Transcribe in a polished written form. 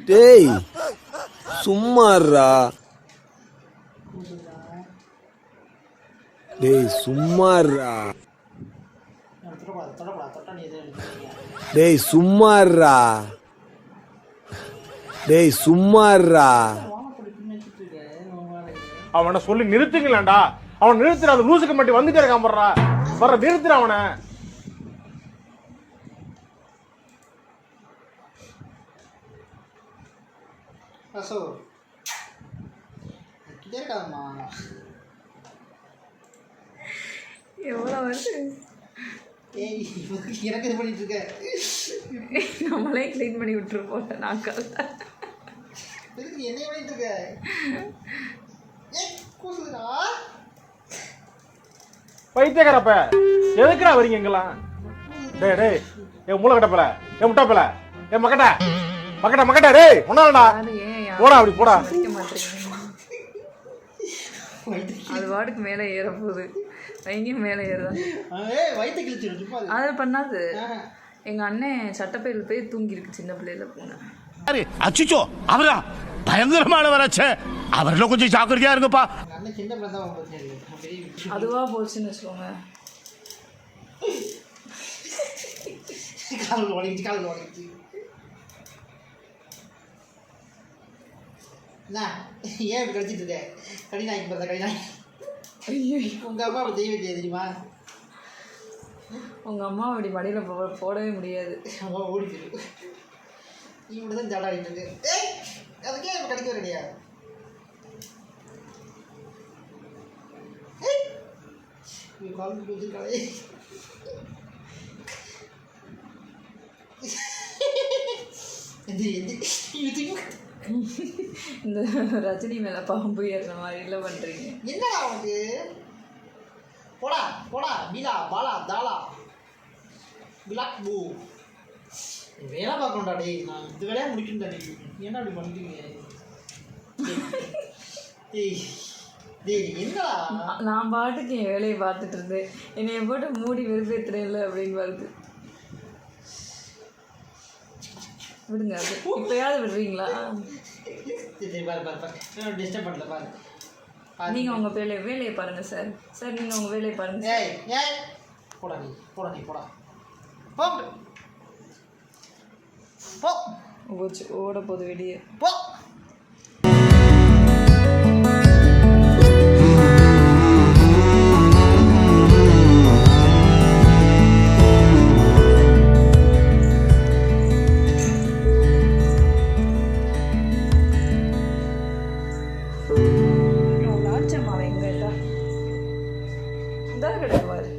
டேய் சும்மாறா. டேய் சும்மாறா. டேய் சும்மாறா. டேய் சும்மாறா. அவனை சொல்லி நிறுத்துங்களேன்டா. அவன் நிறுத்துற அந்த லூசுக்கு மட்டும் வந்துட்டே இருக்கான் போடுறா. வர நிறுத்துற அவனை. எவ்வளோ வருது எனக்கு இது பண்ணிட்டு இருக்க. நம்மளே க்ளீன் பண்ணி விட்டுருப்போம் நாக்கால். என்ன பண்ணிட்டு இருக்க? பைத்தியக்காரப்ப எதுக்குடா வரீங்க எங்கெல்லாம்? டேய் டேய் என் மூளை கட்டப்பல, என் முட்டாப்பல, என் மக்கட்ட மக்கட்ட மக்கட்ட. டேய் ஒன்னாலடா போடா, அப்படி போடா. அது வாட்டுக்கு மேலே ஏற போகுது. வைங்கியும் மேலே ஏறுதான். அது பண்ணாது. எங்க அண்ணன் சட்டப்பையில் போய் தூங்கிருக்கு சின்ன பிள்ளையில போனேன். அச்சுச்சோ அவரா பயங்கரமானவராச்சே. அவர்ல கொஞ்சம் ஜாக்கிரதையா இருங்கப்பா. அதுவா போச்சுன்னு வச்சுக்கோங்க. ஏன் இப்படி கடிச்சிட்டு இருக்க? கடிநாய்க்கு பார்த்தா கடிநாய். உங்க அம்மா அப்படி செய்ய வேண்டியது தெரியுமா? உங்க அம்மா அப்படி மடியில் போடவே முடியாது. அம்மா ஓடி போயிடும். நீ மட்டும் தான் ஜாடாடிட்டு இருக்கு. அதுக்கே இப்போ கடிக்க ரெடியா? குழந்தைக்கு வச்சிருக்காளே. இந்த ரஜினி மேல பாம்பு ஏறுற மாதிரி இல்லை பண்றீங்க. என்னடா உனக்கு? போடா போடா பீலா பாலா தாலா பிளாக் பூ. வேலை பார்க்கணும்டா. டேய் நான் இந்த வேலையாக முடிக்கணும்டா. டேய் என்ன அப்படி பண்ணிட்டீங்க? டேய் டேய் என்னடா? நான் பாட்டுக்கு என் வேலையை பார்த்துட்டு இருந்தேன். என்னைய போட்டு மூடி வெறுப்பேத்துறேன்ல அப்படின்னு வருது. விடுங்க. அது இப்பயாவது விடுறீங்களா? டிஸ்டர்ப் பண்ணல பாரு. நீங்க உங்க வேலையை பாருங்க சார். சார் நீங்க உங்க வேலையை பாருங்க. போடா நீ போடா நீ போடா போ போ. ஓட போது வெளியே போ. லாட்சம்மா எங்கடா இந்த கிடையாது.